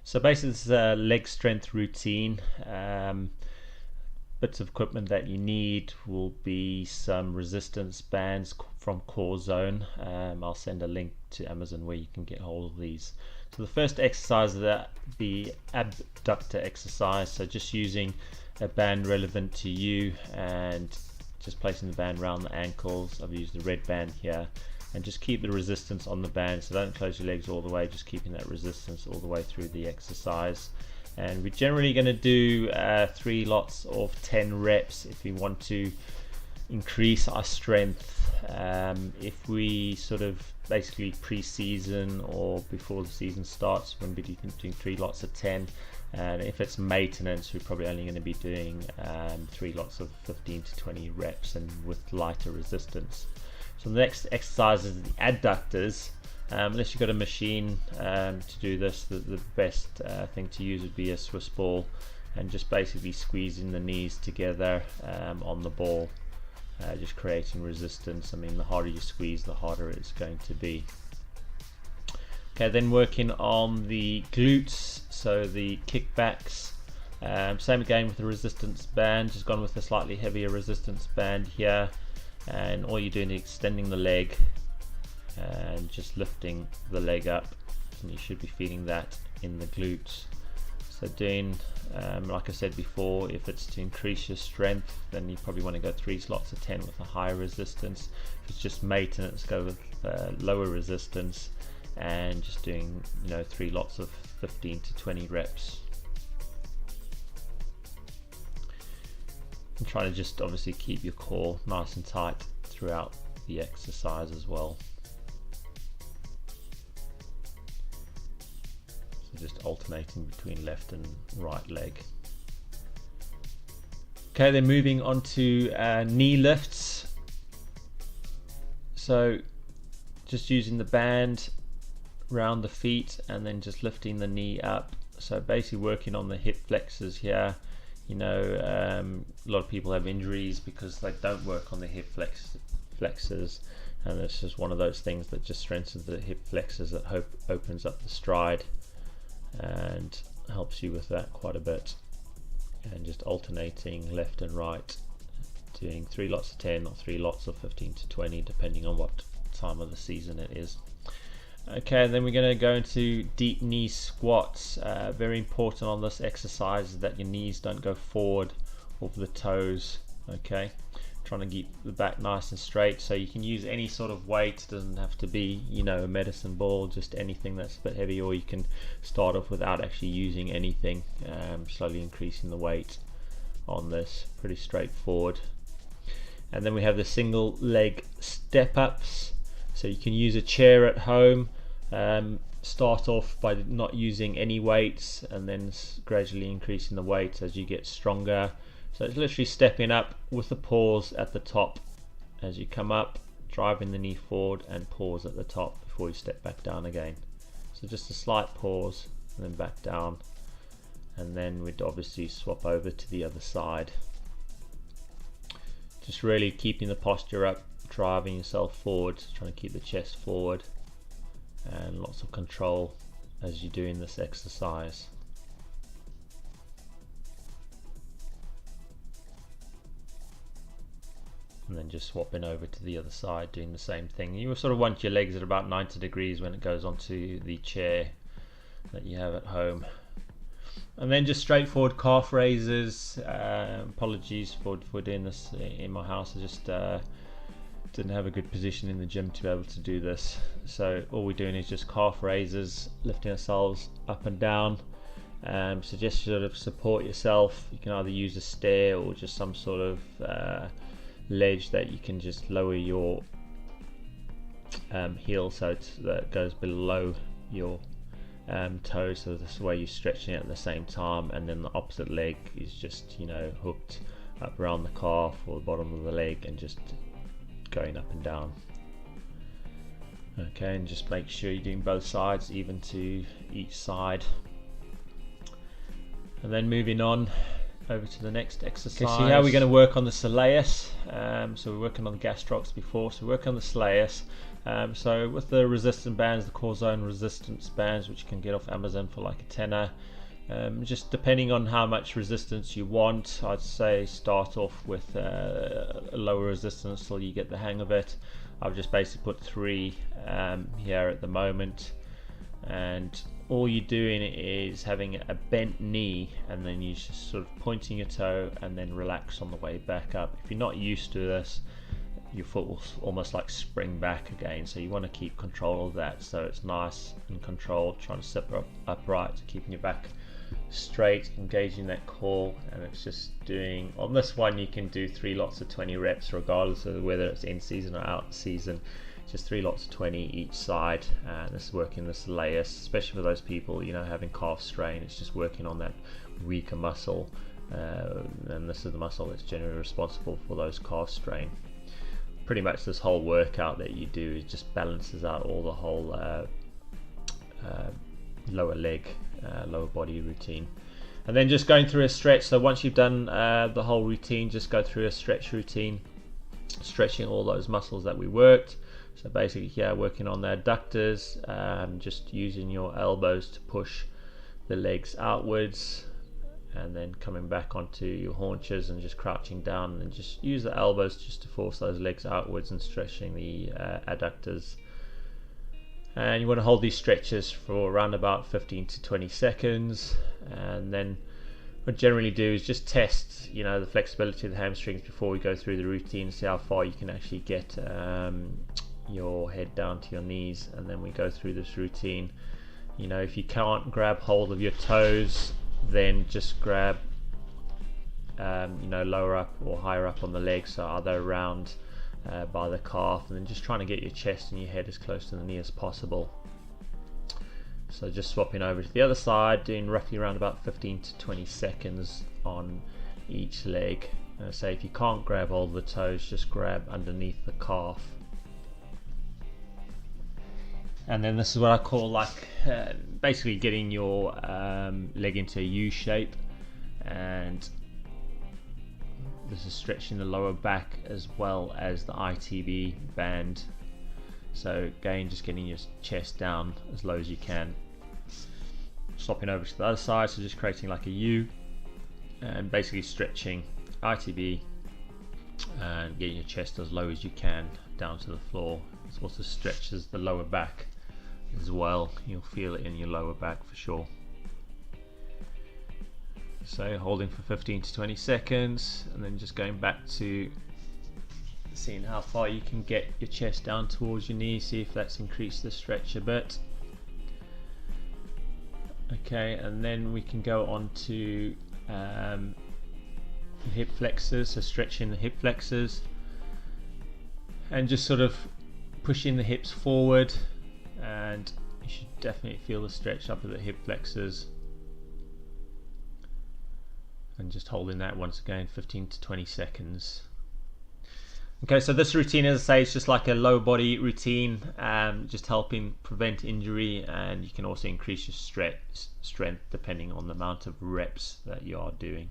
So basically this is a leg strength routine. Bits of equipment that you need will be some resistance bands from Core Zone. I'll send a link to Amazon where you can get hold of these. So the first exercise is the abductor exercise, so just using a band relevant to you and just placing the band around the ankles. I've used the red band here, and just keep the resistance on the band, so don't close your legs all the way, just keeping that resistance all the way through the exercise. And we're generally going to do 3 lots of 10 reps if we want to increase our strength. If we sort of basically pre-season or before the season starts, we're going to be doing 3 lots of 10, and if it's maintenance, we're probably only going to be doing 3 lots of 15 to 20 reps and with lighter resistance. So the next exercise is the adductors. Unless you've got a machine to do this, the best thing to use would be a Swiss ball, and just basically squeezing the knees together on the ball, just creating resistance. I mean, the harder you squeeze, the harder it's going to be. Okay, then working on the glutes, so the kickbacks. Same again with the resistance band, just gone with a slightly heavier resistance band here, and all you're doing is extending the leg and just lifting the leg up, and you should be feeling that in the glutes. So doing, like I said before, if it's to increase your strength, then you probably want to go 3 slots of 10 with a higher resistance. If it's just maintenance, go with lower resistance, and just doing 3 lots of 15 to 20 reps. And trying to just obviously keep your core nice and tight throughout the exercise as well. Just alternating between left and right leg. Okay, then moving on to knee lifts. So just using the band around the feet and then just lifting the knee up. So basically working on the hip flexors here. A lot of people have injuries because they don't work on the hip flexors, and it's just one of those things that just strengthens the hip flexors, that opens up the stride and helps you with that quite a bit. And just alternating left and right, doing 3 lots of 10 or 3 lots of 15 to 20 depending on what time of the season it is. Okay, then we're going to go into deep knee squats. Very important on this exercise is that your knees don't go forward over the toes. Okay, trying to keep the back nice and straight. So you can use any sort of weight, doesn't have to be a medicine ball, just anything that's a bit heavy, or you can start off without actually using anything, slowly increasing the weight on this. Pretty straightforward. And then we have the single leg step ups. So you can use a chair at home, start off by not using any weights and then gradually increasing the weight as you get stronger. So it's literally stepping up with a pause at the top as you come up, driving the knee forward and pause at the top before you step back down again. So just a slight pause and then back down, and then we'd obviously swap over to the other side. Just really keeping the posture up, driving yourself forward, trying to keep the chest forward, and lots of control as you're doing this exercise. And then just swapping over to the other side, doing the same thing. You sort of want your legs at about 90 degrees when it goes onto the chair that you have at home. And then just straightforward calf raises. Apologies for doing this in my house. I just didn't have a good position in the gym to be able to do this. So all we're doing is just calf raises, lifting ourselves up and down. So just sort of support yourself. You can either use a stair or just some sort of ledge that you can just lower your heel so that goes below your toes, so this way you're stretching it at the same time, and then the opposite leg is just hooked up around the calf or the bottom of the leg and just going up and down. Okay, and just make sure you're doing both sides, even to each side. And then moving on over to the next exercise. Okay, so how we're going to work on the Soleus. So we're working on the gastrocs before, so work on the Soleus. So with the resistance bands, the core zone resistance bands, which you can get off Amazon for like a tenner, just depending on how much resistance you want, I'd say start off with a lower resistance till you get the hang of it. I've just basically put 3 here at the moment, and all you're doing is having a bent knee, and then you're just sort of pointing your toe and then relax on the way back up. If you're not used to this, your foot will almost like spring back again, so you want to keep control of that so it's nice and controlled, trying to sit upright, keeping your back straight, engaging that core. And it's just doing, on this one you can do 3 lots of 20 reps regardless of whether it's in season or out of season. Just 3 lots of 20 each side, and this is working the Soleus, especially for those people, you know, having calf strain. It's just working on that weaker muscle, and this is the muscle that's generally responsible for those calf strain. Pretty much this whole workout that you do, it just balances out all the whole lower leg, lower body routine. And then just going through a stretch. So once you've done the whole routine, just go through a stretch routine, stretching all those muscles that we worked. So basically here, working on the adductors, just using your elbows to push the legs outwards, and then coming back onto your haunches and just crouching down, and just use the elbows just to force those legs outwards and stretching the adductors. And you want to hold these stretches for around about 15 to 20 seconds, and then what I generally do is just test, you know, the flexibility of the hamstrings before we go through the routine, see how far you can actually get your head down to your knees, and then we go through this routine. You know, if you can't grab hold of your toes, then just grab you know, lower up or higher up on the legs, so either around by the calf, and then just trying to get your chest and your head as close to the knee as possible. So just swapping over to the other side, doing roughly around about 15 to 20 seconds on each leg. Say if you can't grab hold of the toes, just grab underneath the calf. And then this is what I call like basically getting your leg into a U shape, and this is stretching the lower back as well as the ITB band. So again, just getting your chest down as low as you can. Swapping over to the other side, so just creating like a U and basically stretching ITB and getting your chest as low as you can down to the floor. This also stretches the lower back as well. You'll feel it in your lower back for sure. So holding for 15 to 20 seconds, and then just going back to seeing how far you can get your chest down towards your knees, see if that's increased the stretch a bit. Okay, and then we can go on to hip flexors, so stretching the hip flexors and just sort of pushing the hips forward, and you should definitely feel the stretch up of the hip flexors, and just holding that once again 15 to 20 seconds. Okay, so this routine, as I say, is just like a lower body routine, just helping prevent injury, and you can also increase your strength depending on the amount of reps that you are doing.